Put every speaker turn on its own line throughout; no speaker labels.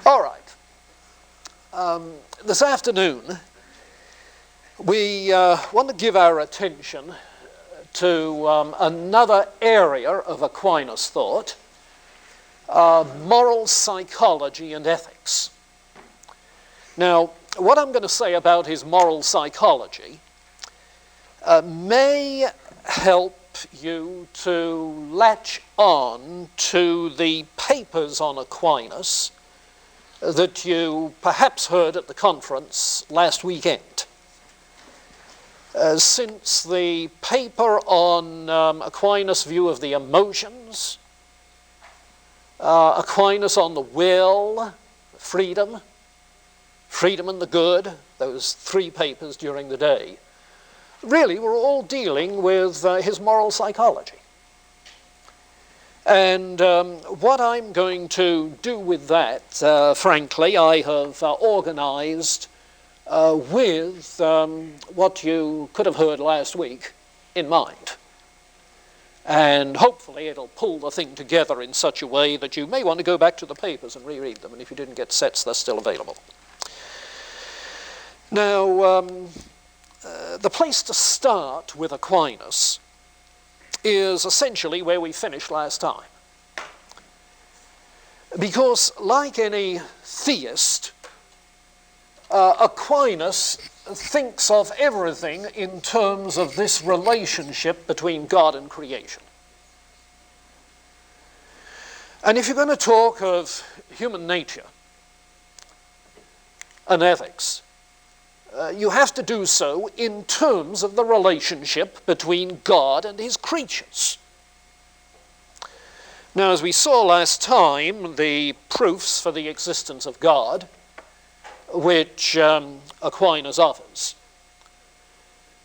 All right. This afternoon, we want to give our attention to another area of Aquinas thought, moral psychology and ethics. Now, what I'm going to say about his moral psychology may help you to latch on to the papers on Aquinas that you perhaps heard at the conference last weekend. Since the paper on Aquinas' view of the emotions, Aquinas on the will, freedom and the good, those three papers during the day, really were all dealing with his moral psychology. And what I'm going to do with that, frankly, I have organized with what you could have heard last week in mind. And hopefully it'll pull the thing together in such a way that you may want to go back to the papers and reread them, and if you didn't get sets, they're still available. Now, the place to start with Aquinas is essentially where we finished last time. Because like any theist, Aquinas thinks of everything in terms of this relationship between God and creation. And if you're going to talk of human nature and ethics, you have to do so in terms of the relationship between God and his creatures. Now, as we saw last time, the proofs for the existence of God, which Aquinas offers,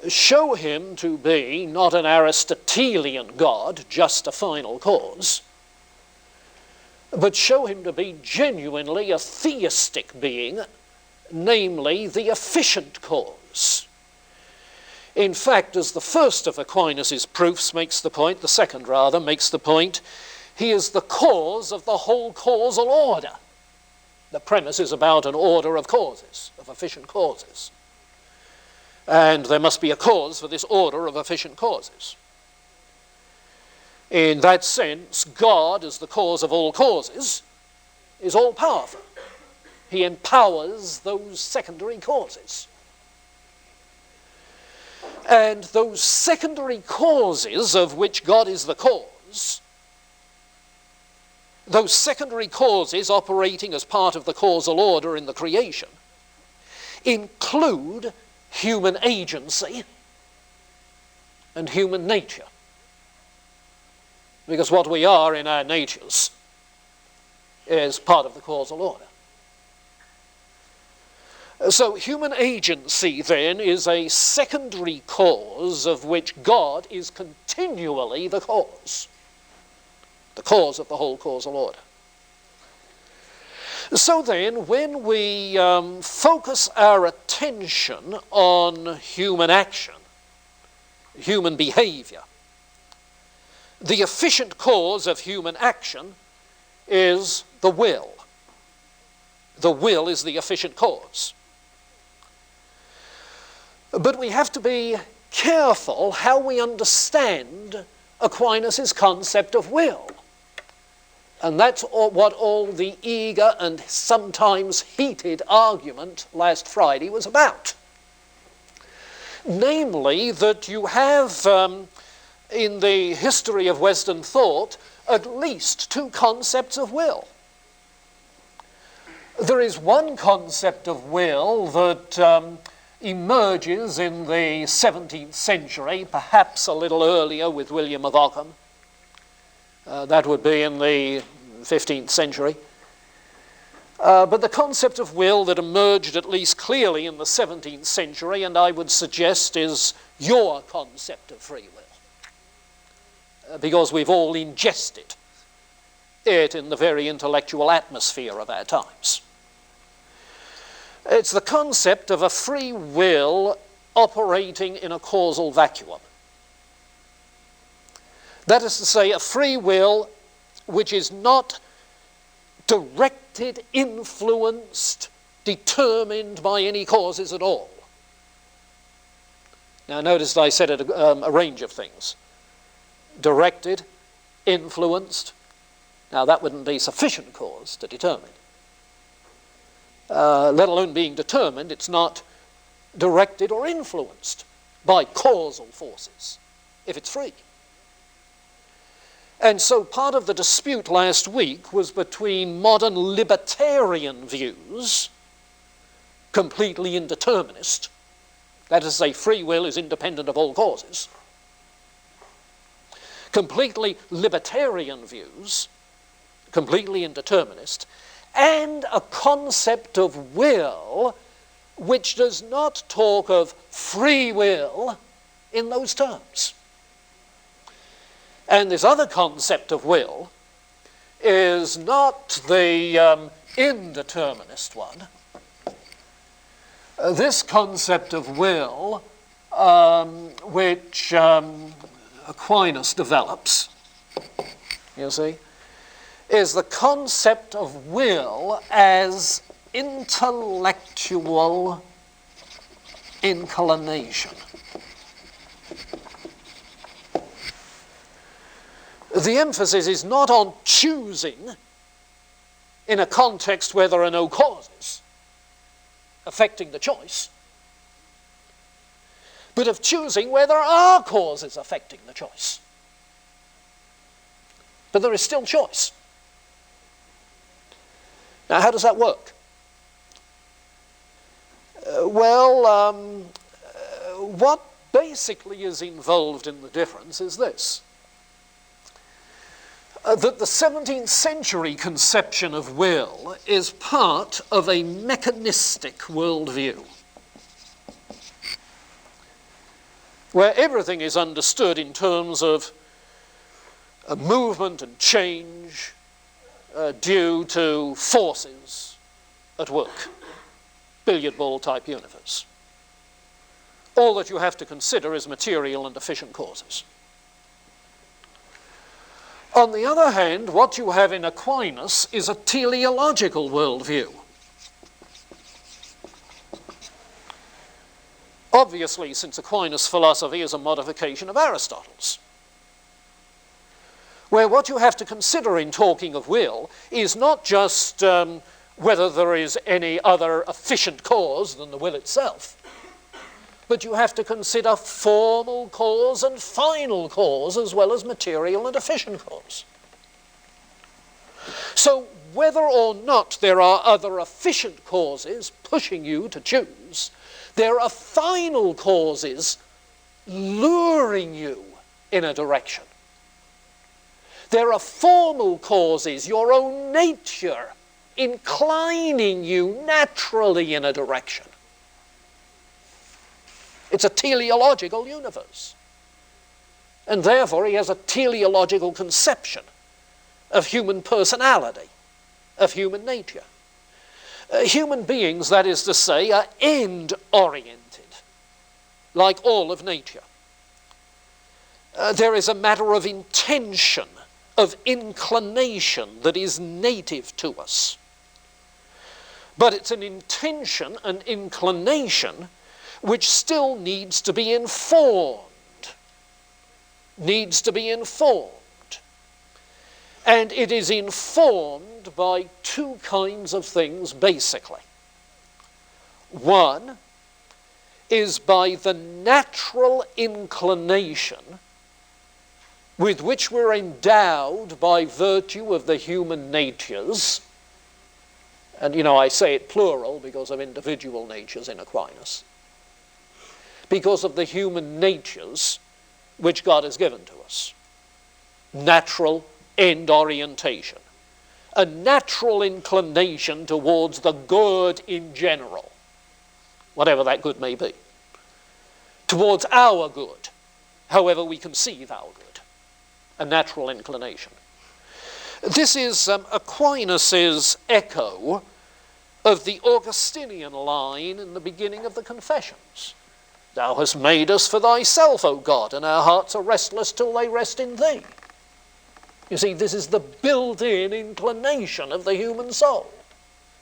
show him to be not an Aristotelian God, just a final cause, but show him to be genuinely a theistic being, namely the efficient cause. In fact, as the first of Aquinas' proofs makes the point, the second rather makes the point, he is the cause of the whole causal order. The premise is about an order of causes, of efficient causes. And there must be a cause for this order of efficient causes. In that sense, God, as the cause of all causes, is all-powerful. He empowers those secondary causes. And those secondary causes of which God is the cause, those secondary causes operating as part of the causal order in the creation, include human agency and human nature. Because what we are in our natures is part of the causal order. So human agency, then, is a secondary cause of which God is continually the cause of the whole causal order. So then, when we focus our attention on human action, human behavior, the efficient cause of human action is the will. The will is the efficient cause. But we have to be careful how we understand Aquinas' concept of will. And that's what all the eager and sometimes heated argument last Friday was about. Namely, that you have, in the history of Western thought, at least two concepts of will. There is one concept of will that emerges in the 17th century, perhaps a little earlier with William of Ockham. That would be in the 15th century. But the concept of will that emerged at least clearly in the 17th century, and I would suggest is your concept of free will, because we've all ingested it in the very intellectual atmosphere of our times. It's the concept of a free will operating in a causal vacuum. That is to say, a free will which is not directly directed, influenced, determined by any causes at all. Now notice I said a range of things. Directed, influenced. Now that wouldn't be sufficient cause to determine. Let alone being determined, it's not directed or influenced by causal forces, if it's free. And so part of the dispute last week was between modern libertarian views, completely indeterminist, that is to say, free will is independent of all causes, completely libertarian views, completely indeterminist, and a concept of will which does not talk of free will in those terms. And this other concept of will is not the indeterminist one. This concept of will, which Aquinas develops, you see, is the concept of will as intellectual inclination. The emphasis is not on choosing in a context where there are no causes affecting the choice, but of choosing where there are causes affecting the choice. But there is still choice. Now, how does that work? What basically is involved in the difference is this. That the 17th century conception of will is part of a mechanistic worldview, where everything is understood in terms of a movement and change due to forces at work, billiard ball type universe. All that you have to consider is material and efficient causes. On the other hand, what you have in Aquinas is a teleological worldview. Obviously, since Aquinas' philosophy is a modification of Aristotle's, where what you have to consider in talking of will is not just whether there is any other efficient cause than the will itself, but you have to consider formal cause and final cause as well as material and efficient cause. So whether or not there are other efficient causes pushing you to choose, there are final causes luring you in a direction. There are formal causes, your own nature, inclining you naturally in a direction. It's a teleological universe. And therefore he has a teleological conception of human personality, of human nature. Human beings, that is to say, are end-oriented, like all of nature. There is a matter of intention, of inclination that is native to us. But it's an intention, an inclination, which still needs to be informed. And it is informed by two kinds of things, basically. One is by the natural inclination with which we're endowed by virtue of the human natures. And, I say it plural because of individual natures in Aquinas. Because of the human natures which God has given to us. Natural end orientation. A natural inclination towards the good in general, whatever that good may be. Towards our good, however we conceive our good. A natural inclination. This is Aquinas' echo of the Augustinian line in the beginning of the Confessions. Thou hast made us for thyself, O God, and our hearts are restless till they rest in thee. You see, this is the built-in inclination of the human soul.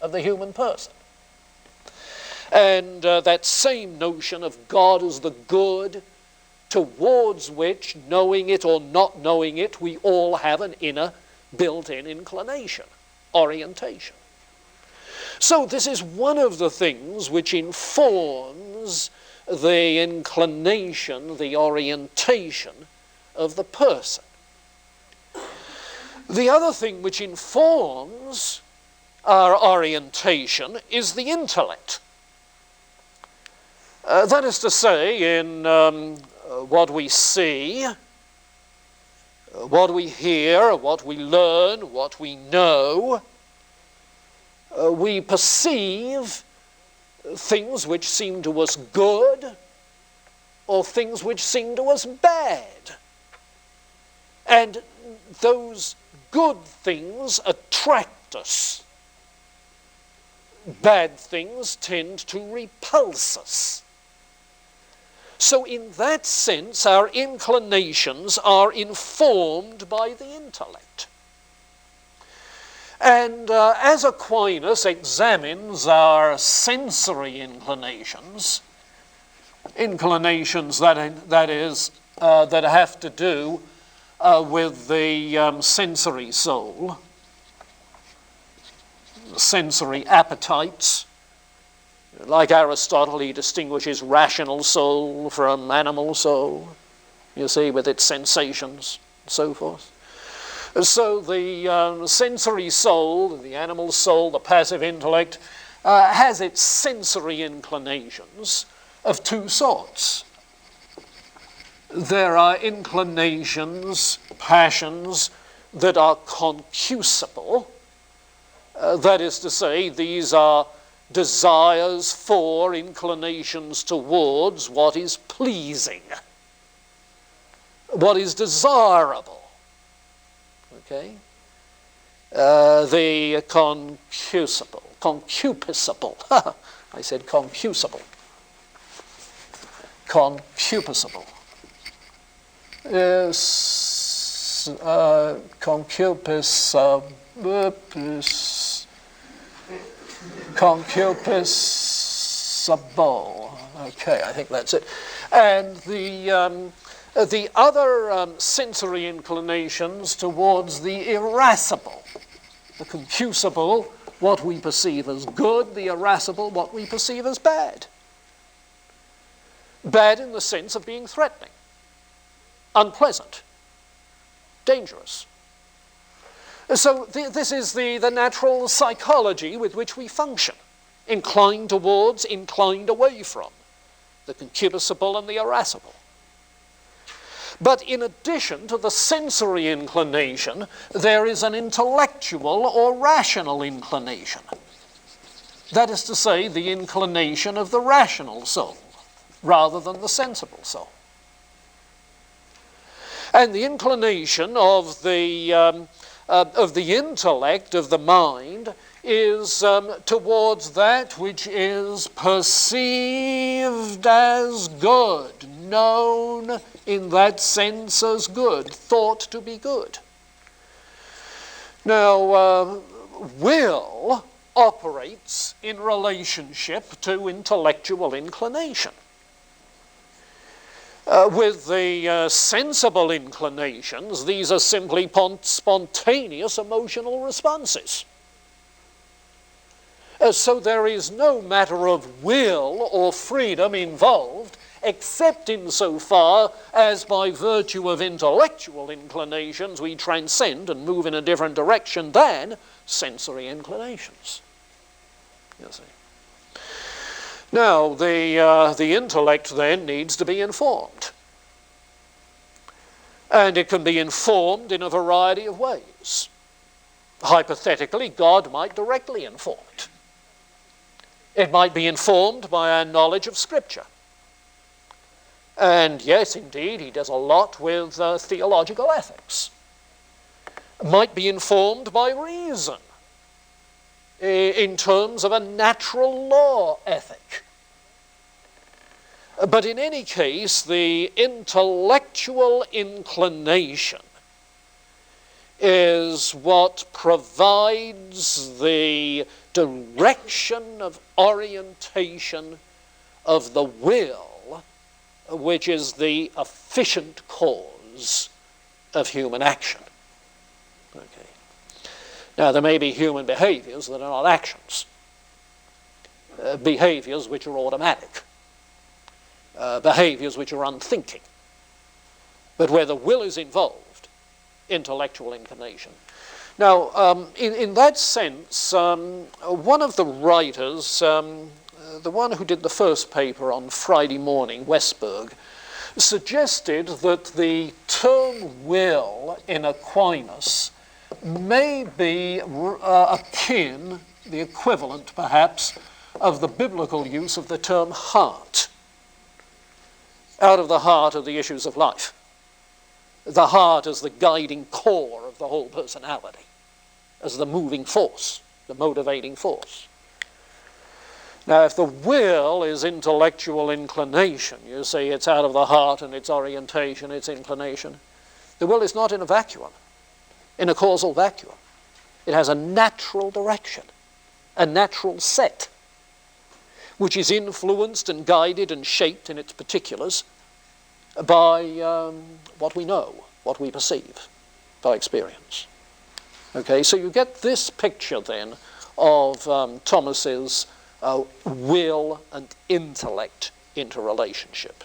of the human person. And that same notion of God as the good, towards which, knowing it or not knowing it, we all have an inner built-in inclination, orientation. So this is one of the things which informs the inclination, the orientation of the person. The other thing which informs our orientation is the intellect. That is to say, in what we see, what we hear, what we learn, what we know, we perceive things which seem to us good or things which seem to us bad. And those good things attract us. Bad things tend to repulse us. So in that sense, our inclinations are informed by the intellect. And as Aquinas examines our sensory inclinations, that have to do with the sensory soul, sensory appetites. Like Aristotle, he distinguishes rational soul from animal soul, you see, with its sensations and so forth. So the sensory soul, the animal soul, the passive intellect, has its sensory inclinations of two sorts. There are inclinations, passions, that are concupiscible. That is to say, these are desires for, inclinations towards what is pleasing, what is desirable. Okay? The concupiscible. I said concupiscible. Concupiscible. Yes, concupiscible. Okay, I think that's it. And the other sensory inclinations towards the irascible. The concupiscible, what we perceive as good, the irascible, what we perceive as bad. Bad in the sense of being threatening, unpleasant, dangerous. So this is the natural psychology with which we function, inclined towards, inclined away from, the concupiscible and the irascible. But in addition to the sensory inclination, there is an intellectual or rational inclination. That is to say, the inclination of the rational soul, rather than the sensible soul. And the inclination of the intellect, of the mind, is towards that which is perceived as good, known in that sense as good, thought to be good. Now, will operates in relationship to intellectual inclination. With the sensible inclinations, these are simply spontaneous emotional responses. So there is no matter of will or freedom involved, except insofar as by virtue of intellectual inclinations we transcend and move in a different direction than sensory inclinations. You see. Now, the intellect then needs to be informed. And it can be informed in a variety of ways. Hypothetically, God might directly inform it. It might be informed by our knowledge of Scripture. And yes, indeed, he does a lot with theological ethics. It might be informed by reason, in terms of a natural law ethic. But in any case, the intellectual inclination is what provides the direction of orientation of the will, which is the efficient cause of human action. Okay. Now, there may be human behaviors that are not actions, behaviors which are automatic, behaviors which are unthinking. But where the will is involved, intellectual inclination. Now, in that sense, one of the writers, the one who did the first paper on Friday morning, Westberg, suggested that the term will in Aquinas may be akin, the equivalent perhaps, of the biblical use of the term heart. Out of the heart of the issues of life. The heart as the guiding core of the whole personality, as the moving force, the motivating force. Now, if the will is intellectual inclination, you say it's out of the heart and its orientation, its inclination, the will is not in a vacuum, in a causal vacuum. It has a natural direction, a natural set, which is influenced and guided and shaped in its particulars by what we know, what we perceive, by experience. Okay, so you get this picture then of Thomas's will and intellect interrelationship.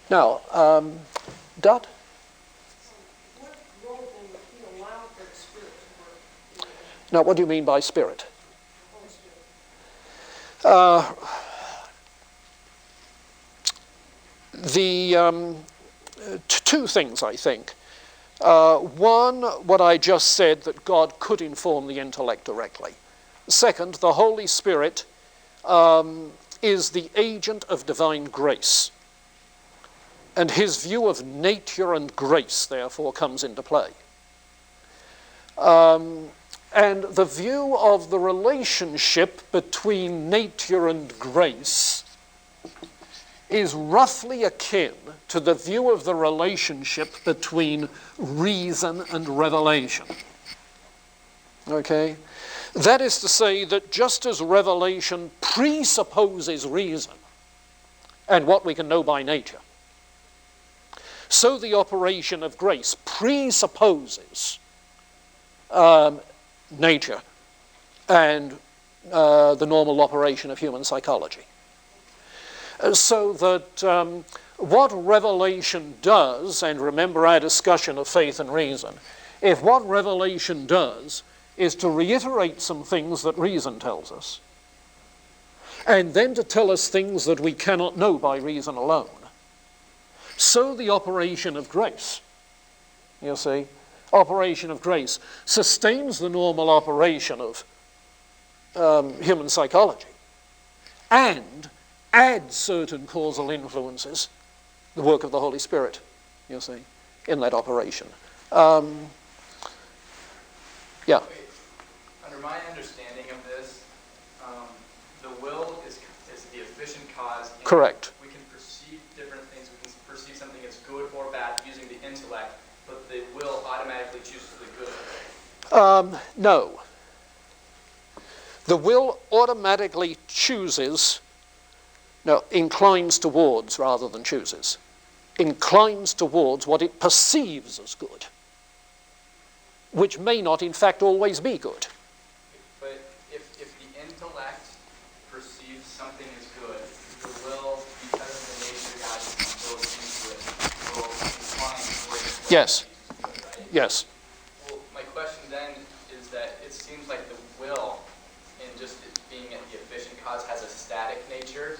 Now, Dud?
What role then would he allow for the Spirit to work?
Now, what do you mean by spirit?
The Holy Spirit.
Two things, I think. One, what I just said, that God could inform the intellect directly. Second, the Holy Spirit is the agent of divine grace. And his view of nature and grace, therefore, comes into play. And the view of the relationship between nature and grace is roughly akin to the view of the relationship between reason and revelation. Okay? That is to say that just as revelation presupposes reason and what we can know by nature, so the operation of grace presupposes nature and the normal operation of human psychology. So that what revelation does, and remember our discussion of faith and reason, if what revelation does is to reiterate some things that reason tells us, and then to tell us things that we cannot know by reason alone, so the operation of grace, you see, operation of grace sustains the normal operation of human psychology and adds certain causal influences, the work of the Holy Spirit, you see, in that operation. Yeah.
Under my understanding of this, the will is the efficient cause.
Correct.
We can perceive different things. We can perceive something as good or bad using the intellect, but the will automatically chooses the good.
No. The will automatically chooses, no, inclines towards rather than chooses. Inclines towards what it perceives as good, which may not in fact always be good.
But if the intellect perceives something as good, the will, because of the nature God built into it, will incline towards what
Yes.
is good, right?
Yes.
Well, my question then is that it seems like the will, in just it being the efficient cause, has a static nature.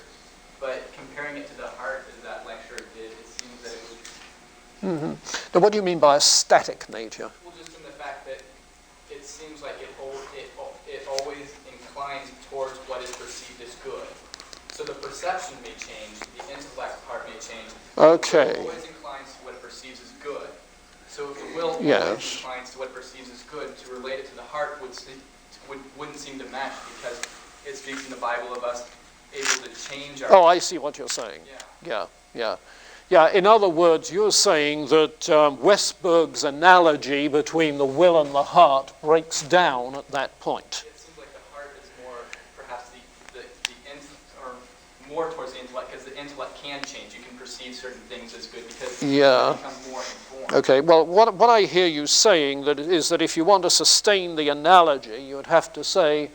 But comparing it to the heart, as that lecturer did, it seems that it would...
Now, what do you mean by a static nature?
Well, just in the fact that it seems like it always inclines towards what is perceived as good. So the perception may change, the intellect part may change.
Okay.
The will always inclines to what it perceives as good. So if the will always
Yes.
inclines to what it perceives as good, to relate it to the heart wouldn't seem to match, because it speaks in the Bible of us able to change our...
Oh, I see what you're saying.
Yeah.
Yeah. Yeah, in other words, you're saying that Westberg's analogy between the will and the heart breaks down at that point.
It seems like the heart is more, perhaps or more towards the intellect, because the intellect can change. You can perceive certain things as good because you become more informed.
Okay, well, what I hear you saying is that if you want to sustain the analogy, you would have to say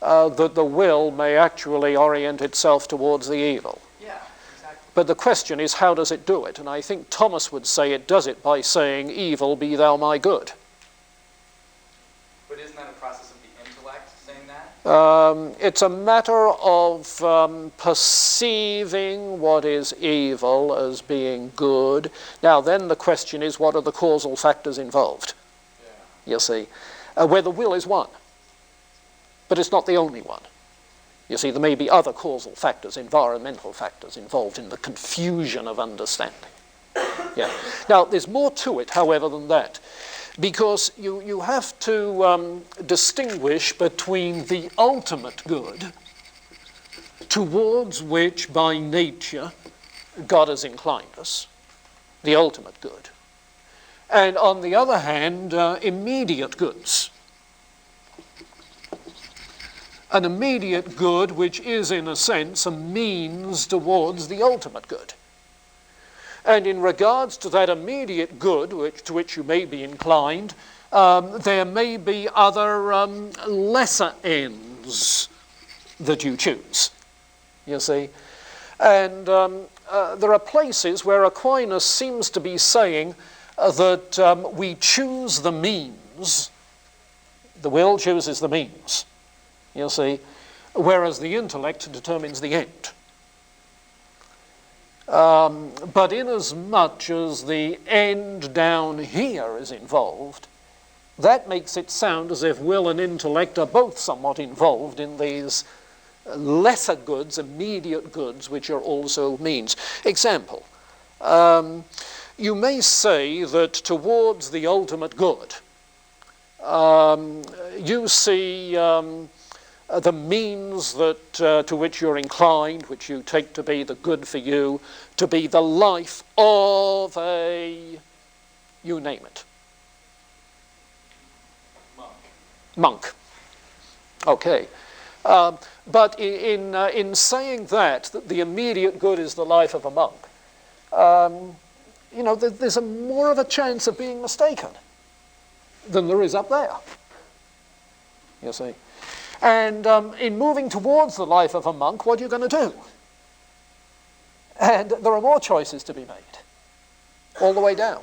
that the will may actually orient itself towards the evil.
Yeah, exactly.
But the question is, how does it do it? And I think Thomas would say it does it by saying, evil, be thou my good.
But isn't that a process of the intellect saying that?
It's a matter of perceiving what is evil as being good. Now, then the question is, what are the causal factors involved? Yeah. You see, where the will is one. But it's not the only one. You see, there may be other causal factors, environmental factors, involved in the confusion of understanding. Yeah. Now, there's more to it, however, than that, because you have to distinguish between the ultimate good, towards which by nature God has inclined us, the ultimate good, and on the other hand, immediate goods. An immediate good which is, in a sense, a means towards the ultimate good. And in regards to that immediate good to which you may be inclined, there may be other lesser ends that you choose, you see. And there are places where Aquinas seems to be saying that we choose the means, the will chooses the means, you see, whereas the intellect determines the end. But inasmuch as the end down here is involved, that makes it sound as if will and intellect are both somewhat involved in these lesser goods, immediate goods, which are also means. Example, you may say that towards the ultimate good, you see the means that to which you're inclined, which you take to be the good for you, to be the life of a, you name it. Monk. Okay. But in saying that the immediate good is the life of a monk, you know, there's more of a chance of being mistaken than there is up there. You see. And in moving towards the life of a monk, what are you going to do? And there are more choices to be made, all the way down.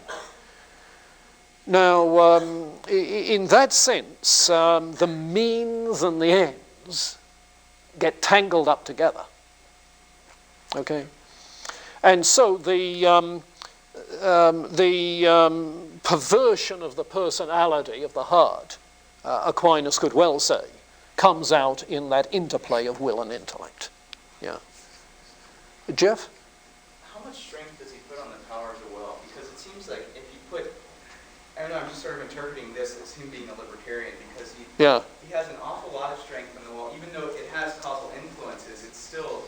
Now, in that sense, the means and the ends get tangled up together. Okay? And so the perversion of the personality of the heart, Aquinas could well say, comes out in that interplay of will and intellect. Yeah. Jeff?
How much strength does he put on the power of the will? Because it seems like if you put, I don't know, I'm just sort of interpreting this as him being a libertarian, because he has an awful lot of strength on the will. Even though it has causal influences, it's still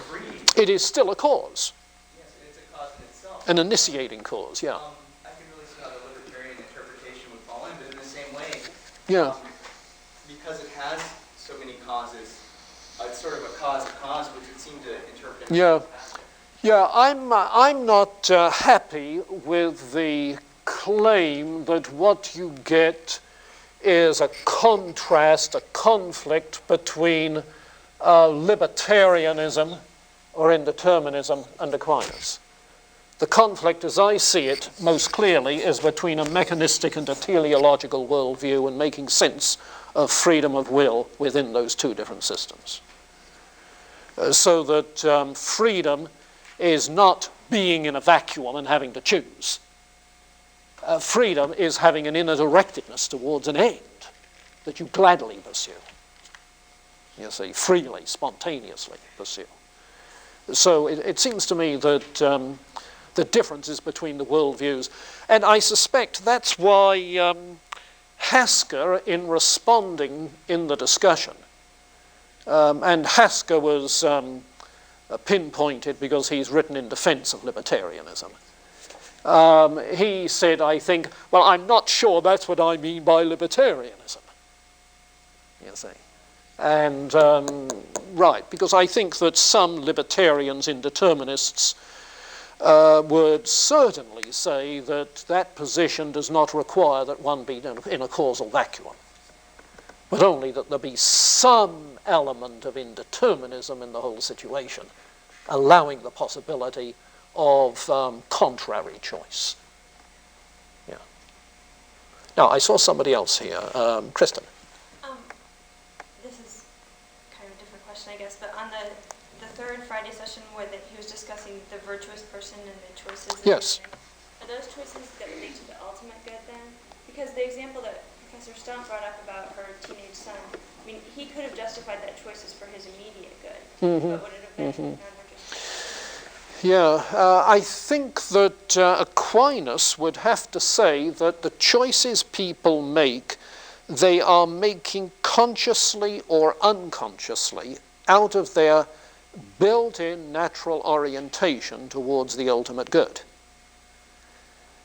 free.
It is still a cause.
Yes, it's a cause in itself.
An initiating cause, yeah.
I can really see how the libertarian interpretation would fall in, but in the same way,
Yeah.
Because it has so many causes, it's sort of a cause, which would seem to interpret it.
Yeah. Yeah, I'm not happy with the claim that what you get is a contrast, a conflict between libertarianism or indeterminism and Aquinas. The conflict, as I see it most clearly, is between a mechanistic and a teleological worldview and making sense of freedom of will within those two different systems. So that freedom is not being in a vacuum and having to choose. Freedom is having an inner directedness towards an end that you gladly pursue. You see, freely, spontaneously pursue. So it seems to me that the differences between the worldviews, and I suspect that's why Hasker, in responding in the discussion, and Hasker was pinpointed because he's written in defense of libertarianism. He said, I think, well, I'm not sure that's what I mean by libertarianism. You see. And, right, because I think that some libertarians, indeterminists, would certainly say that that position does not require that one be in a causal vacuum, but only that there be some element of indeterminism in the whole situation, allowing the possibility of contrary choice. Yeah. Now, I saw somebody else here. Kristen.
This is kind of a different question, I guess, but on the third Friday session where he was discussing the virtuous person and the choices.
Yes.
Are those choices that lead to the ultimate good then? Because the example that Professor Stone brought up about her teenage son, I mean, he could have justified that choices for his immediate good, but would it have been non-virtuous?
Yeah, I think that Aquinas would have to say that the choices people make, they are making consciously or unconsciously out of their built-in natural orientation towards the ultimate good.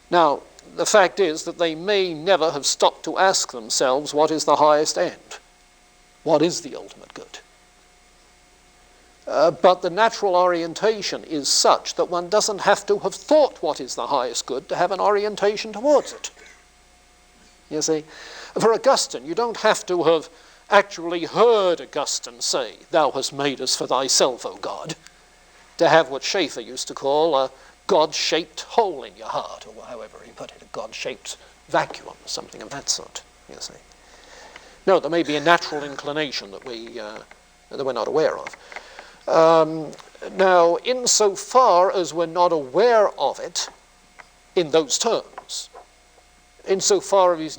Now, the fact is that they may never have stopped to ask themselves, what is the highest end? What is the ultimate good? But the natural orientation is such that one doesn't have to have thought what is the highest good to have an orientation towards it. You see, for Augustine, you don't have to have actually heard Augustine say, "Thou hast made us for thyself, O God," to have what Schaeffer used to call a God-shaped hole in your heart, or however he put it, a God-shaped vacuum, something of that sort, you see. No, there may be a natural inclination that we're not aware of. Now, insofar as we're not aware of it in those terms, insofar as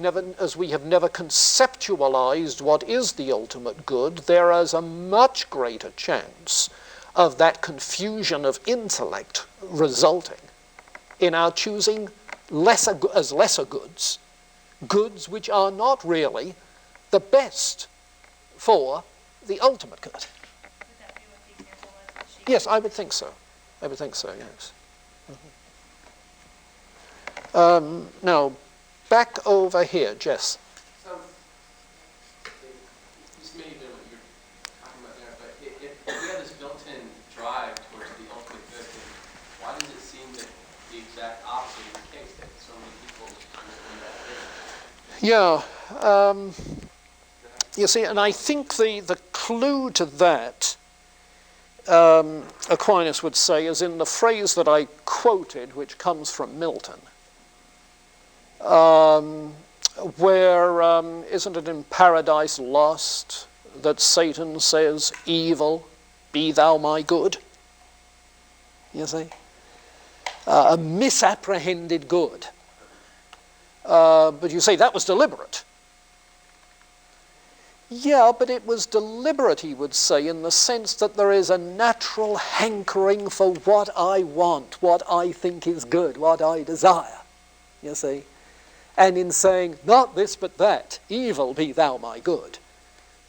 we have never conceptualized what is the ultimate good, there is a much greater chance of that confusion of intellect resulting in our choosing lesser goods, goods which are not really the best for the ultimate good.
Would that be what the example was that she
Yes, I would think so. I would think so, yes. Now, back over here, Jess.
So, this may have been what you're talking about there, but if we have this built-in drive towards the ultimate good, then why does it seem that the exact opposite is the case, that so many people in that case?
Yeah. You see, and I think the clue to that, Aquinas would say, is in the phrase that I quoted, which comes from Milton. Where, isn't it in Paradise Lost that Satan says, "Evil, be thou my good"? You see? A misapprehended good. But you say that was deliberate. Yeah, but it was deliberate, he would say, in the sense that there is a natural hankering for what I want, what I think is good, what I desire. You see? And in saying, not this but that, evil be thou my good.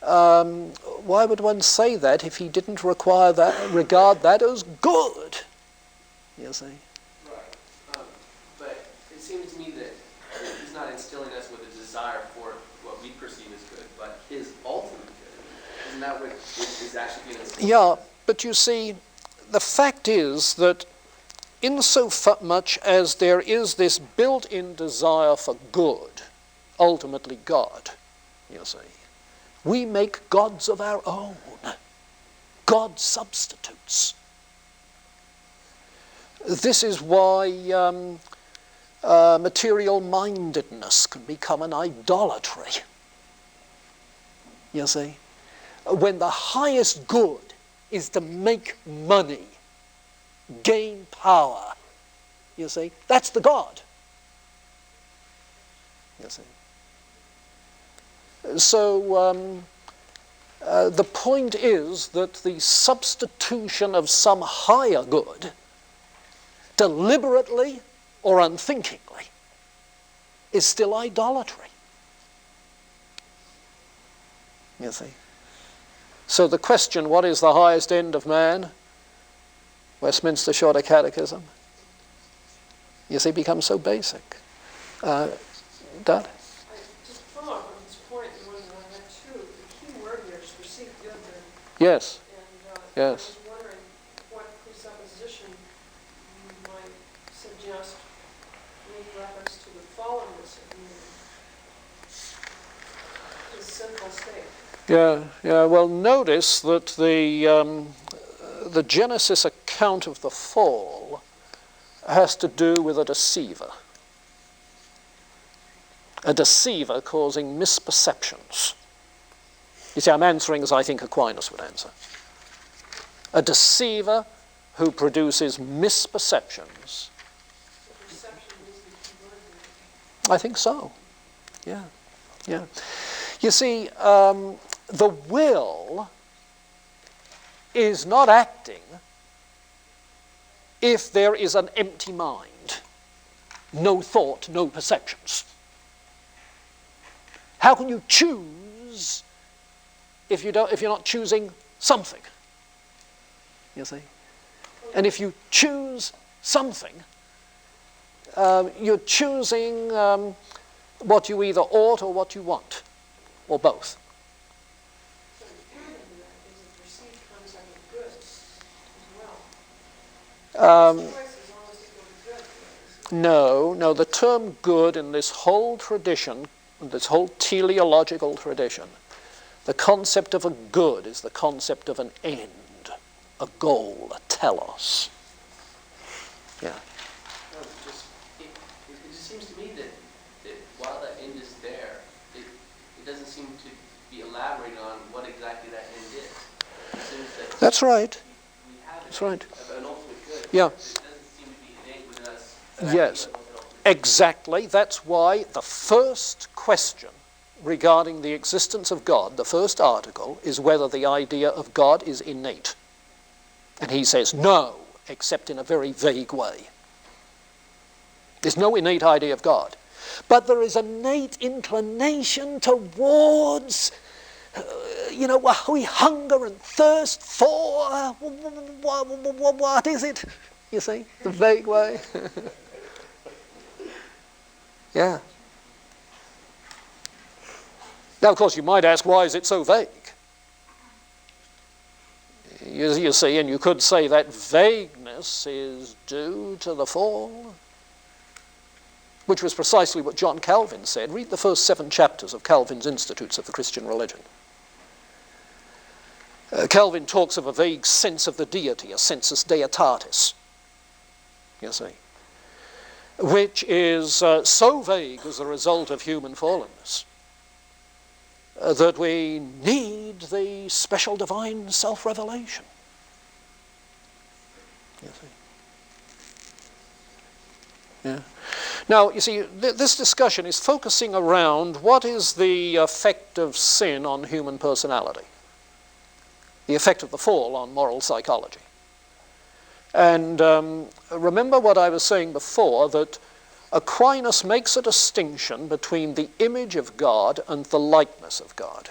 Why would one say that if he didn't regard that as good? You see?
Right. But it seems to me that he's not instilling us with a desire for what we perceive as good, but his ultimate good. Isn't that what is actually being instilled?
Yeah, but you see, the fact is that insomuch as there is this built-in desire for good, ultimately God, you see, we make gods of our own, God substitutes. This is why material-mindedness can become an idolatry, you see. When the highest good is to make money, gain power, you see, that's the God, you see. So the point is that the substitution of some higher good, deliberately or unthinkingly, is still idolatry, you see. So the question, what is the highest end of man? Westminster Shorter Catechism. You see, it becomes so basic. Dad?
Just follow up on this point, you wonder on that too. The key word here is perceived good then.
Yes.
And
Yes.
I was wondering what presupposition you might suggest make reference to the fallenness of man, his sinful state.
Yeah. Well, notice that the Genesis account of the fall has to do with a deceiver. A deceiver causing misperceptions. You see, I'm answering as I think Aquinas would answer. A deceiver who produces misperceptions.
The perception is the key word here.
I think so. Yeah. You see, the will is not acting if there is an empty mind, no thought, no perceptions. How can you choose if you're not choosing something? You see? And if you choose something, you're choosing what you either ought or what you want, or both.
So inherent in that is a perceived concept of good as well. This choice is almost equal to good for us.
No, the term good in this whole tradition, this whole teleological tradition, the concept of a good is the concept of an end, a goal, a telos. Yeah.
No, it just seems to me that while that end is there, it doesn't seem to be elaborating on what exactly that end is. It seems that
That's right.
we have
That's right.
an ultimate good.
Yeah.
It doesn't seem to be innate within us.
Yes, exactly. That's why the first question regarding the existence of God, the first article, is whether the idea of God is innate. And he says no, except in a very vague way. There's no innate idea of God. But there is innate inclination towards, we hunger and thirst for, what is it? You see, the vague way. Yeah. Now, of course, you might ask, why is it so vague? You see, and you could say that vagueness is due to the fall, which was precisely what John Calvin said. Read the first 7 chapters of Calvin's Institutes of the Christian Religion. Calvin talks of a vague sense of the deity, a sensus deitatis, you see, which is so vague as a result of human fallenness that we need the special divine self-revelation. You see? Yeah. Now, you see, this discussion is focusing around what is the effect of sin on human personality, the effect of the fall on moral psychology. And remember what I was saying before, that Aquinas makes a distinction between the image of God and the likeness of God,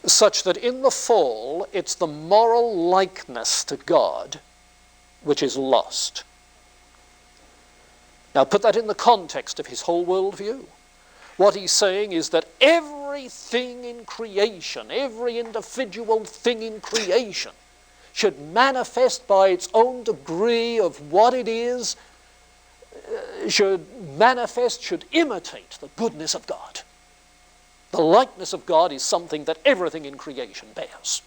such that in the fall, it's the moral likeness to God which is lost. Now put that in the context of his whole worldview. What he's saying is that everything in creation, every individual thing in creation, should manifest by its own degree of what it is, should imitate the goodness of God. The likeness of God is something that everything in creation bears.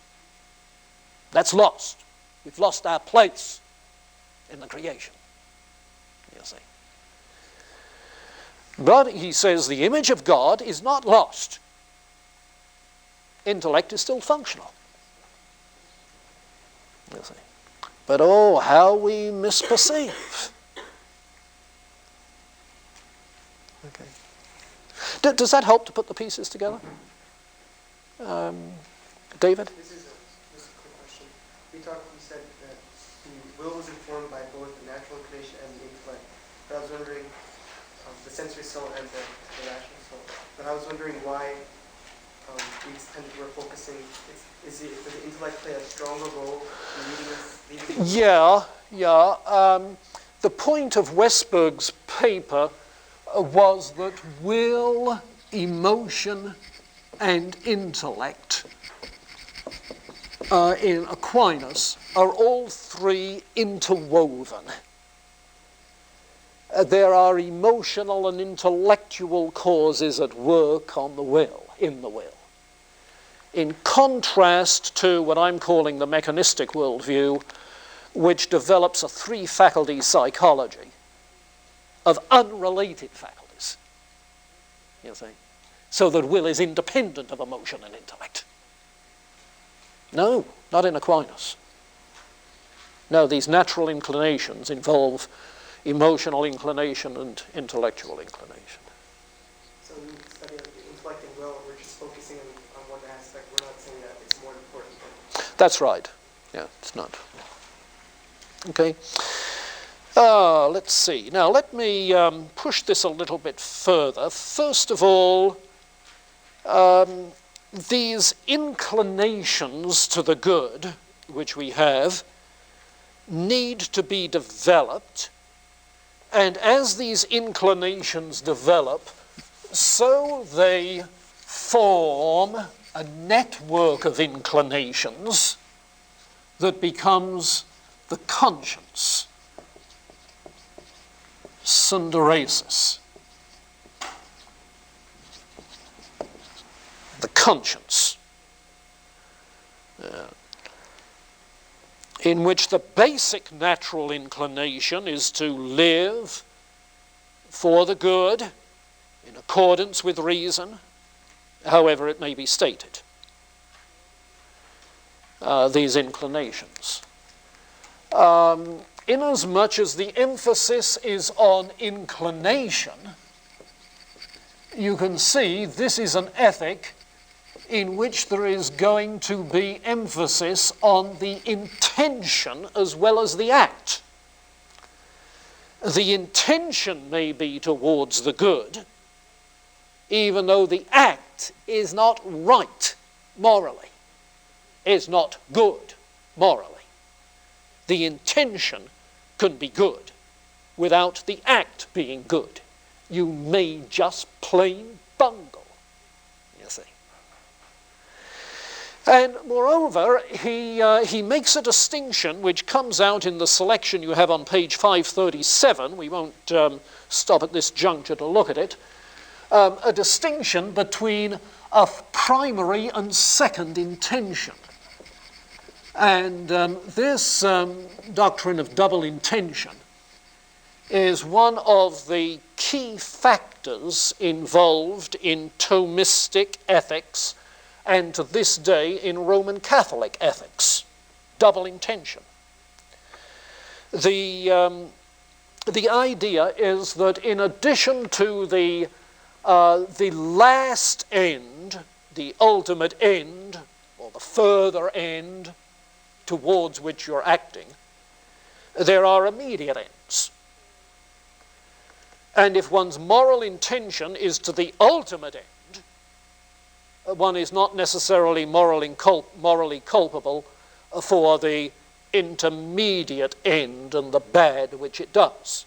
That's lost. We've lost our place in the creation, you see. But he says the image of God is not lost. Intellect is still functional, you see. But oh, how we misperceive. Okay. Does that help to put the pieces together? David?
This is a quick question. You said that the will was informed by both the natural inclination and the intellect. But I was wondering, the sensory soul and the rational soul. But I was wondering why the extent that we're focusing, does the intellect play a stronger role in leading us?
Yeah. The point of Westberg's paper was that will, emotion, and intellect in Aquinas are all three interwoven. There are emotional and intellectual causes at work on the will, in the will. In contrast to what I'm calling the mechanistic worldview, which develops a three-faculty psychology of unrelated faculties, you see, so that will is independent of emotion and intellect. No, not in Aquinas. No, these natural inclinations involve emotional inclination and intellectual inclination.
So in the study of the intellect and will, we're just focusing on one aspect. We're not saying that it's more important than...
That's right. Yeah, it's not. Okay. Let's see. Now, let me push this a little bit further. First of all, these inclinations to the good, which we have, need to be developed. And as these inclinations develop, so they form a network of inclinations that becomes the conscience, synderesis. The conscience, in which the basic natural inclination is to live for the good in accordance with reason, however it may be stated. These inclinations. Inasmuch as the emphasis is on inclination, you can see this is an ethic in which there is going to be emphasis on the intention as well as the act. The intention may be towards the good, even though the act is not right morally, is not good morally. The intention can be good without the act being good. You may just plain bungle, you see. And moreover, he makes a distinction which comes out in the selection you have on page 537. We won't stop at this juncture to look at it. A distinction between a primary and second intention. And this doctrine of double intention is one of the key factors involved in Thomistic ethics and to this day in Roman Catholic ethics. Double intention. The idea is that in addition to the last end, the ultimate end, or the further end towards which you're acting, there are immediate ends. And if one's moral intention is to the ultimate end, one is not necessarily morally culpable for the intermediate end and the bad which it does.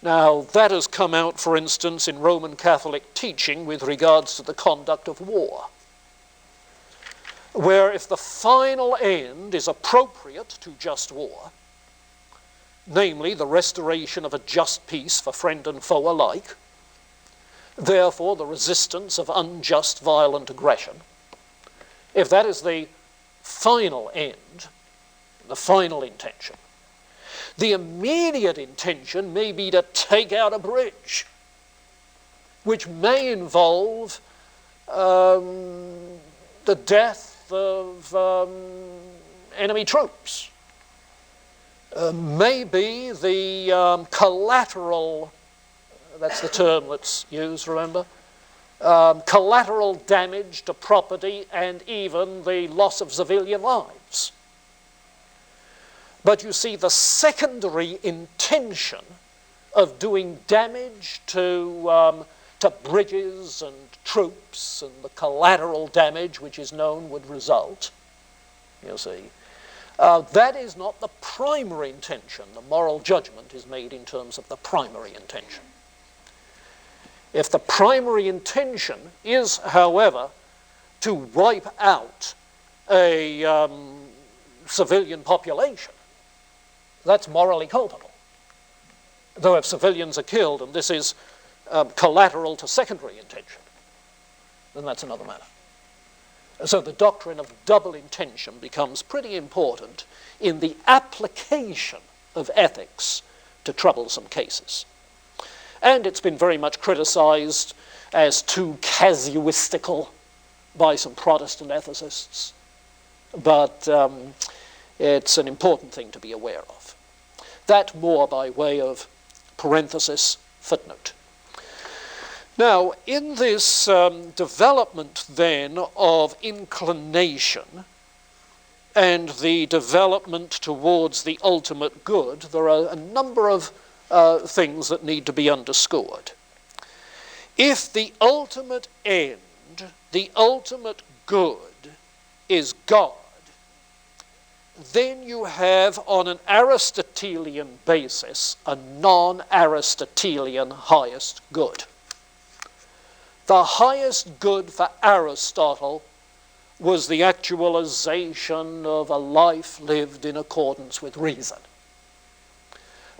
Now, that has come out, for instance, in Roman Catholic teaching with regards to the conduct of war, where if the final end is appropriate to just war, namely the restoration of a just peace for friend and foe alike, therefore the resistance of unjust violent aggression, if that is the final end, the final intention, the immediate intention may be to take out a bridge, which may involve the death of enemy troops. Maybe the collateral, that's the term that's used, remember? Collateral damage to property and even the loss of civilian lives. But you see, the secondary intention of doing damage to to bridges and troops and the collateral damage which is known would result, you see. That is not the primary intention. The moral judgment is made in terms of the primary intention. If the primary intention is, however, to wipe out a civilian population, that's morally culpable. Though if civilians are killed and this is collateral to secondary intention, then that's another matter. So the doctrine of double intention becomes pretty important in the application of ethics to troublesome cases. And it's been very much criticized as too casuistical by some Protestant ethicists. But it's an important thing to be aware of. That more by way of parenthesis, footnote. Now, in this development then of inclination and the development towards the ultimate good, there are a number of things that need to be underscored. If the ultimate end, the ultimate good, is God, then you have, on an Aristotelian basis, a non-Aristotelian highest good. The highest good for Aristotle was the actualization of a life lived in accordance with reason.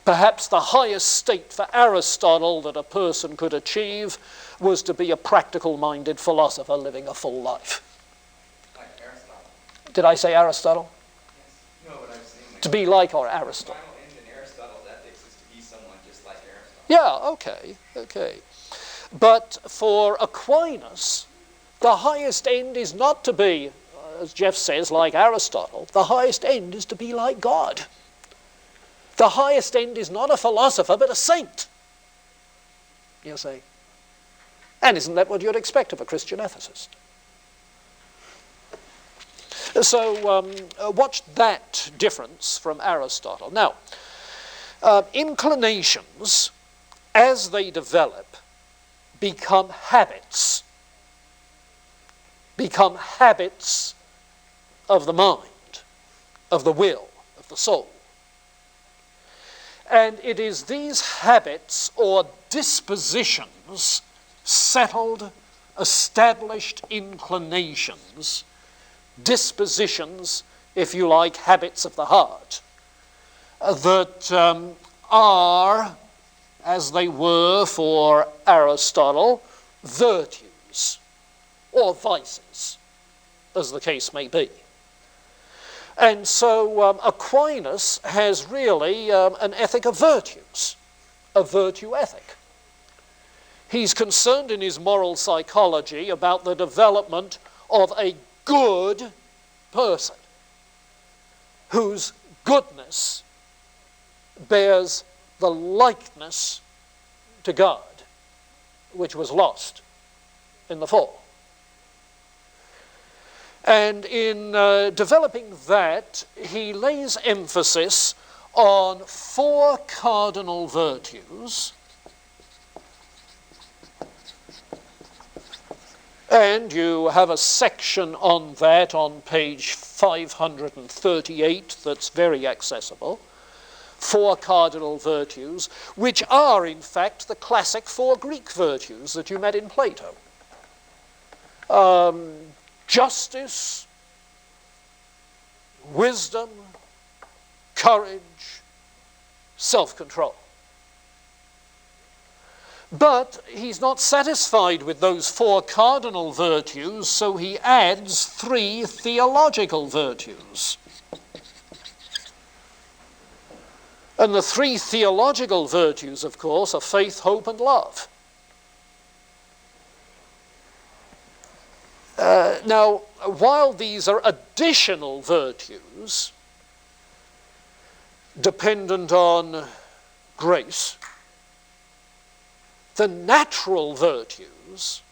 Perhaps the highest state for Aristotle that a person could achieve was to be a practical-minded philosopher living a full life.
Like Aristotle.
Did I say Aristotle?
Yes. No, but I was saying like
To be like or
the
Aristotle?
final end in Aristotle's ethics is to be someone just like Aristotle.
Yeah, okay. But for Aquinas, the highest end is not to be, as Jeff says, like Aristotle. The highest end is to be like God. The highest end is not a philosopher, but a saint. You see. And isn't that what you'd expect of a Christian ethicist? So watch that difference from Aristotle. Now, inclinations, as they develop, become habits of the mind, of the will, of the soul. And it is these habits or dispositions, settled, established inclinations, dispositions, if you like, habits of the heart, that are, as they were for Aristotle, virtues or vices, as the case may be. And so Aquinas has really an ethic of virtues, a virtue ethic. He's concerned in his moral psychology about the development of a good person whose goodness bears the likeness to God, which was lost in the fall. And in developing that, he lays emphasis on 4 cardinal virtues. And you have a section on that on page 538 that's very accessible. 4 cardinal virtues, which are, in fact, the classic 4 Greek virtues that you met in Plato. Justice, wisdom, courage, self-control. But he's not satisfied with those 4 cardinal virtues, so he adds 3 theological virtues. And the 3 theological virtues, of course, are faith, hope, and love. Now, while these are additional virtues, dependent on grace, the natural virtues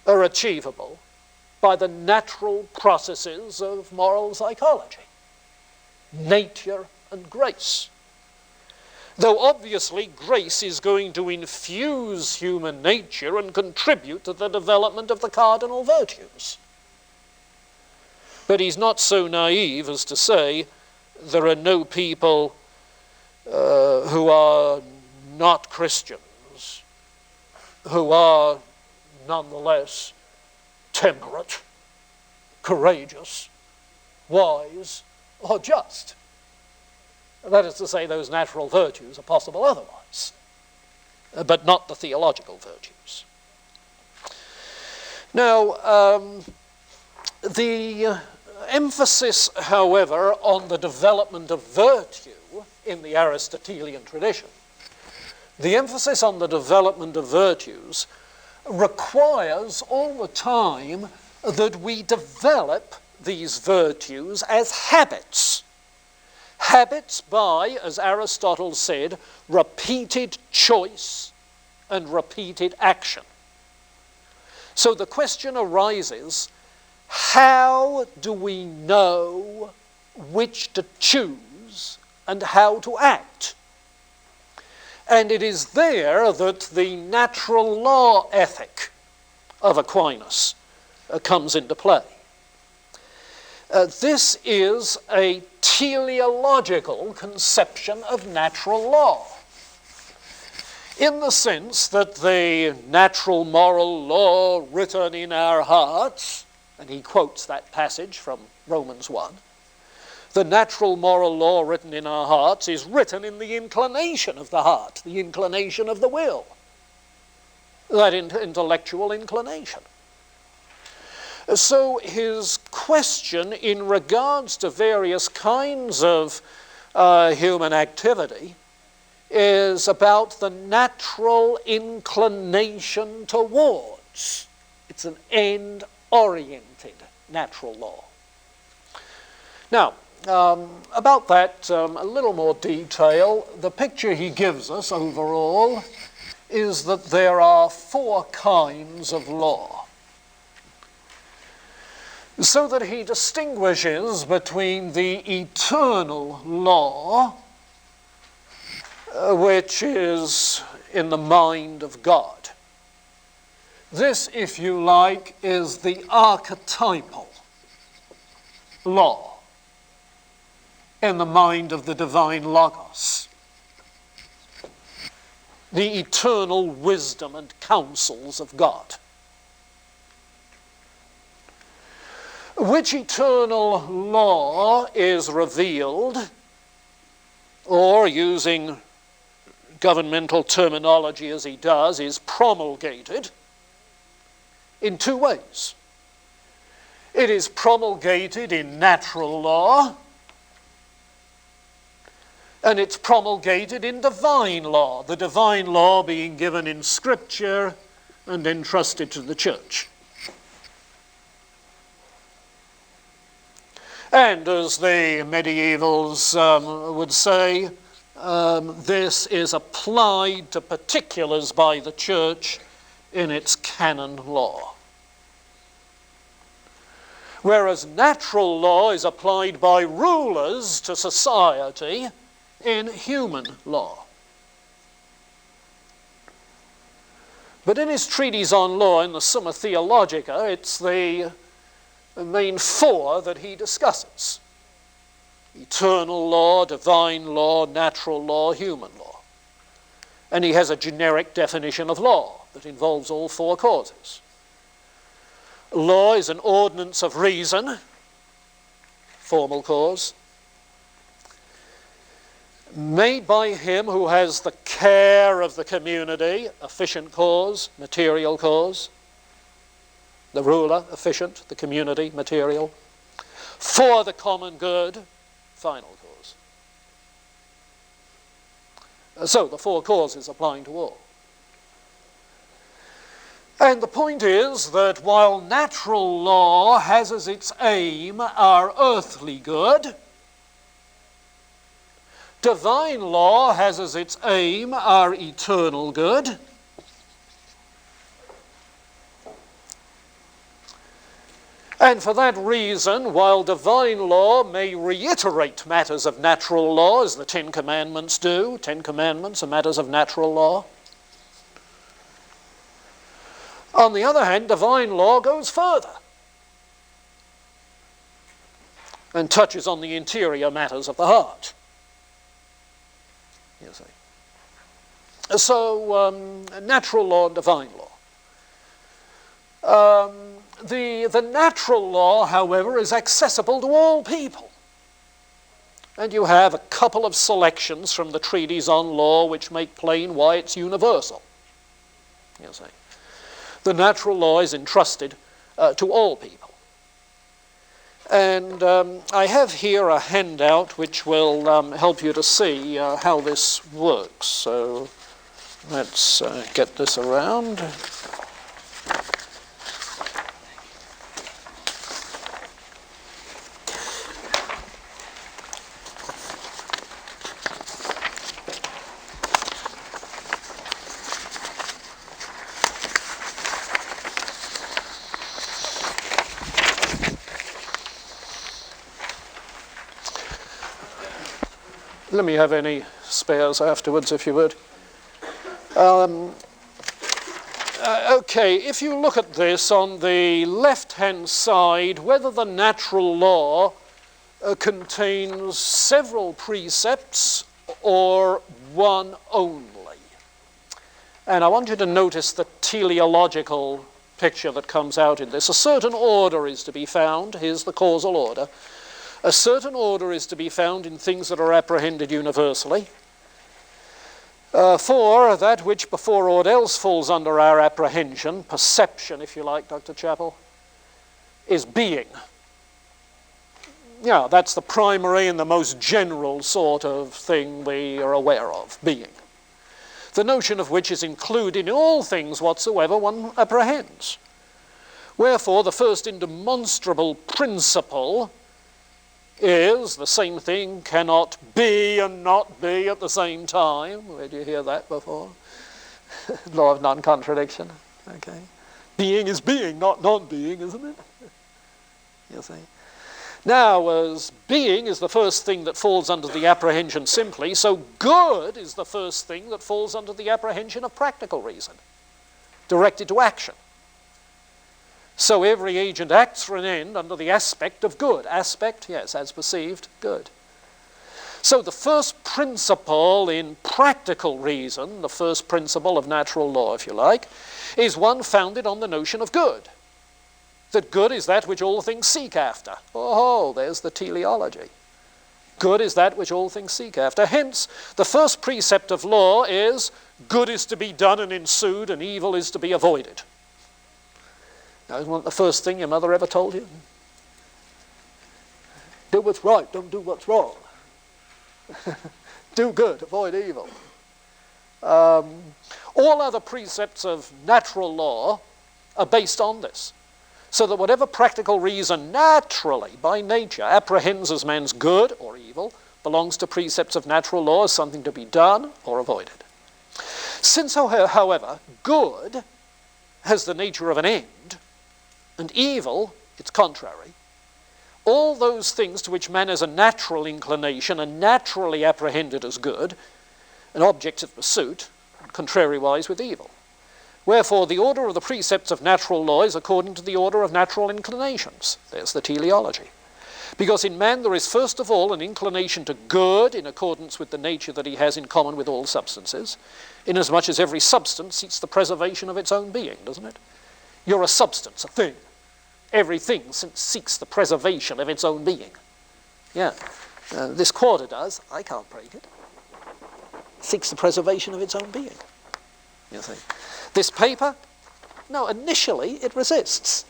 are achievable by the natural processes of moral psychology, nature and grace. Though obviously grace is going to infuse human nature and contribute to the development of the cardinal virtues. But he's not so naive as to say there are no people who are not Christians, who are nonetheless temperate, courageous, wise, or just. That is to say, those natural virtues are possible otherwise, but not the theological virtues. Now, the emphasis, however, on the development of virtue in the Aristotelian tradition, the emphasis on the development of virtues requires all the time that we develop these virtues as habits. Habits by, as Aristotle said, repeated choice and repeated action. So the question arises, how do we know which to choose and how to act? And it is there that the natural law ethic of Aquinas comes into play. This is a teleological conception of natural law, in the sense that the natural moral law written in our hearts, and he quotes that passage from Romans 1, the natural moral law written in our hearts is written in the inclination of the heart, the inclination of the will, that intellectual inclination. So his question in regards to various kinds of human activity is about the natural inclination towards. It's an end-oriented natural law. Now, about that, a little more detail. The picture he gives us overall is that there are 4 kinds of law, so that he distinguishes between the eternal law, which is in the mind of God. This, if you like, is the archetypal law in the mind of the divine Logos, the eternal wisdom and counsels of God. Which eternal law is revealed, or using governmental terminology as he does, is promulgated in 2 ways. It is promulgated in natural law, and it's promulgated in divine law, the divine law being given in Scripture and entrusted to the Church. And as the medievals would say, this is applied to particulars by the Church in its canon law. Whereas natural law is applied by rulers to society in human law. But in his treatise on law, in the Summa Theologica, it's the main 4 that he discusses: eternal law, divine law, natural law, human law. And he has a generic definition of law that involves all 4 causes. Law is an ordinance of reason, formal cause, made by him who has the care of the community, efficient cause, material cause. The ruler, efficient; the community, material. For the common good, final cause. So the 4 causes applying to all. And the point is that while natural law has as its aim our earthly good, divine law has as its aim our eternal good. And for that reason, while divine law may reiterate matters of natural law, as the Ten Commandments do, 10 Commandments are matters of natural law, on the other hand, divine law goes further and touches on the interior matters of the heart. You see. So, natural law and divine law. The natural law, however, is accessible to all people. And you have a couple of selections from the treatise on law which make plain why it's universal. You see. The natural law is entrusted to all people. And I have here a handout which will help you to see how this works. So let's get this around. Let me have any spares afterwards, if you would. Okay, if you look at this on the left-hand side, whether the natural law contains several precepts or one only. And I want you to notice the teleological picture that comes out in this. A certain order is to be found. Here's the causal order. A certain order is to be found in things that are apprehended universally. For that which before aught else falls under our apprehension, perception, if you like, Dr. Chappell, is being. Yeah, that's the primary and the most general sort of thing we are aware of, being. The notion of which is included in all things whatsoever one apprehends. Wherefore, the first indemonstrable principle is the same thing cannot be and not be at the same time. Where do you hear that before? Law of non-contradiction. Okay. Being is being, not non-being, isn't it? You see. Now, as being is the first thing that falls under the apprehension simply, so good is the first thing that falls under the apprehension of practical reason, directed to action. So every agent acts for an end under the aspect of good. Aspect, yes, as perceived, good. So the first principle in practical reason, the first principle of natural law, if you like, is one founded on the notion of good. That good is that which all things seek after. Oh, there's the teleology. Good is that which all things seek after. Hence, the first precept of law is good is to be done and ensued, and evil is to be avoided. Now, isn't that the first thing your mother ever told you? Do what's right, don't do what's wrong. Do good, avoid evil. All other precepts of natural law are based on this. So that whatever practical reason naturally, by nature, apprehends as man's good or evil, belongs to precepts of natural law as something to be done or avoided. Since, however, good has the nature of an end, and evil, its contrary, all those things to which man has a natural inclination are naturally apprehended as good, and objects of pursuit, contrariwise with evil. Wherefore, the order of the precepts of natural law is according to the order of natural inclinations. There's the teleology. Because in man there is first of all an inclination to good in accordance with the nature that he has in common with all substances, inasmuch as every substance seeks the preservation of its own being, doesn't it? You're a substance, a thing. Everything seeks the preservation of its own being. Yeah. This quarter does. I can't break it. Seeks the preservation of its own being. You see. This paper, no, initially it resists.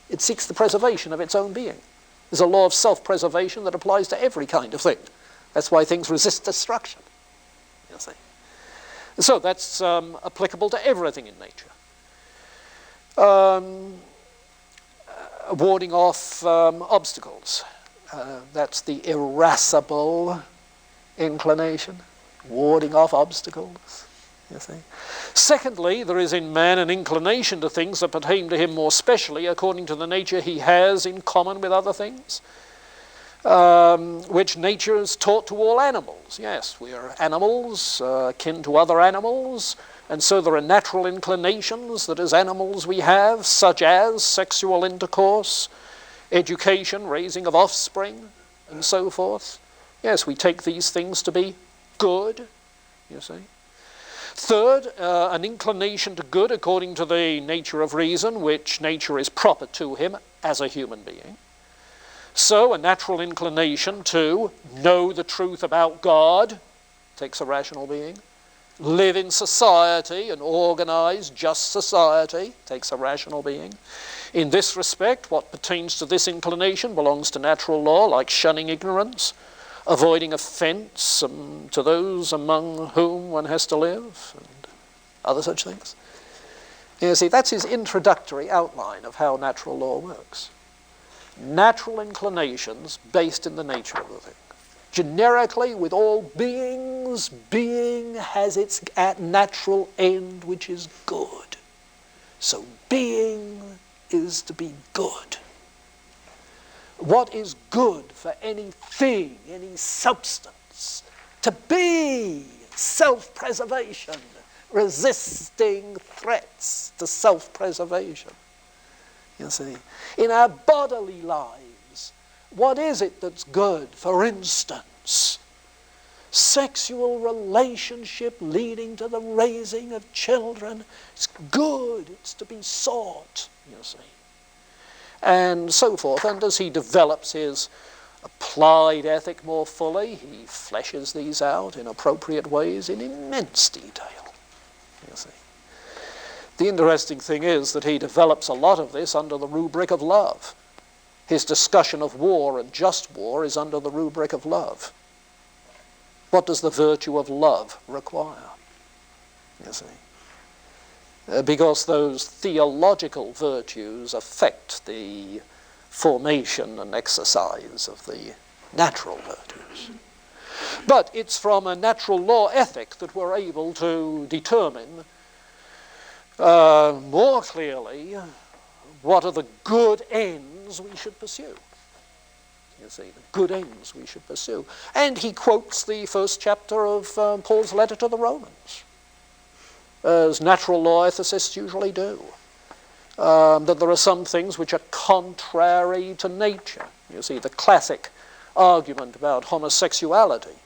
It seeks the preservation of its own being. There's a law of self-preservation that applies to every kind of thing. That's why things resist destruction. You see. So that's applicable to everything in nature. Warding off obstacles. That's the irascible inclination. Warding off obstacles. you see. Secondly, there is in man an inclination to things that pertain to him more specially according to the nature he has in common with other things, which nature is taught to all animals. Yes, we are animals, akin to other animals, and so there are natural inclinations that as animals we have, such as sexual intercourse, education, raising of offspring, and so forth. Yes, we take these things to be good, you see. Third, an inclination to good according to the nature of reason, which nature is proper to him as a human being. So, a natural inclination to know the truth about God takes a rational being. Live in society, an organized, just society, takes a rational being. In this respect, what pertains to this inclination belongs to natural law, like shunning ignorance, avoiding offense to those among whom one has to live, and other such things. You see, that's his introductory outline of how natural law works. Natural inclinations based in the nature of the thing. Generically, with all beings, being has its natural end, which is good. So being is to be good. What is good for anything, any substance? To be self-preservation, resisting threats to self-preservation. You see, in our bodily lives, what is it that's good? For instance, sexual relationship leading to the raising of children. It's good, it's to be sought, you see. And so forth. And as he develops his applied ethic more fully, he fleshes these out in appropriate ways in immense detail, you see. The interesting thing is that he develops a lot of this under the rubric of love. His discussion of war and just war is under the rubric of love. What does the virtue of love require? You see. Because those theological virtues affect the formation and exercise of the natural virtues. But it's from a natural law ethic that we're able to determine more clearly what are the good ends we should pursue. You see, the good ends we should pursue. And he quotes the first chapter of Paul's letter to the Romans, as natural law ethicists usually do. That there are some things which are contrary to nature. You see, the classic argument about homosexuality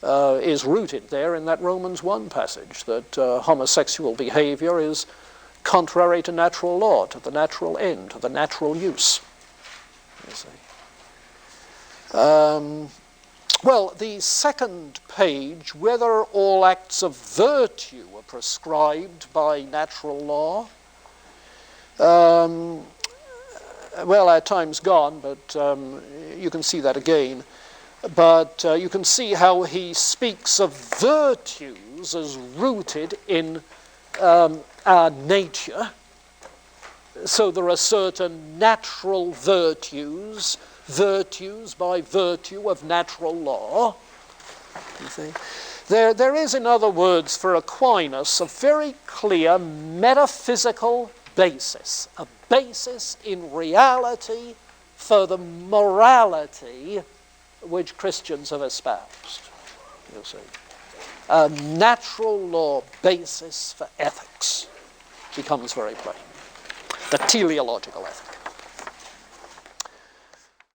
is rooted there in that Romans 1 passage, that homosexual behavior is contrary to natural law, to the natural end, to the natural use. You see. Well, the second page, whether all acts of virtue are prescribed by natural law. Well, our time's gone, but you can see that again. But you can see how he speaks of virtues as rooted in our nature. So there are certain natural virtues by virtue of natural law. You see? There is, in other words, for Aquinas, a very clear metaphysical basis, a basis in reality for the morality which Christians have espoused, you see. A natural law basis for ethics becomes very plain. The teleological ethic.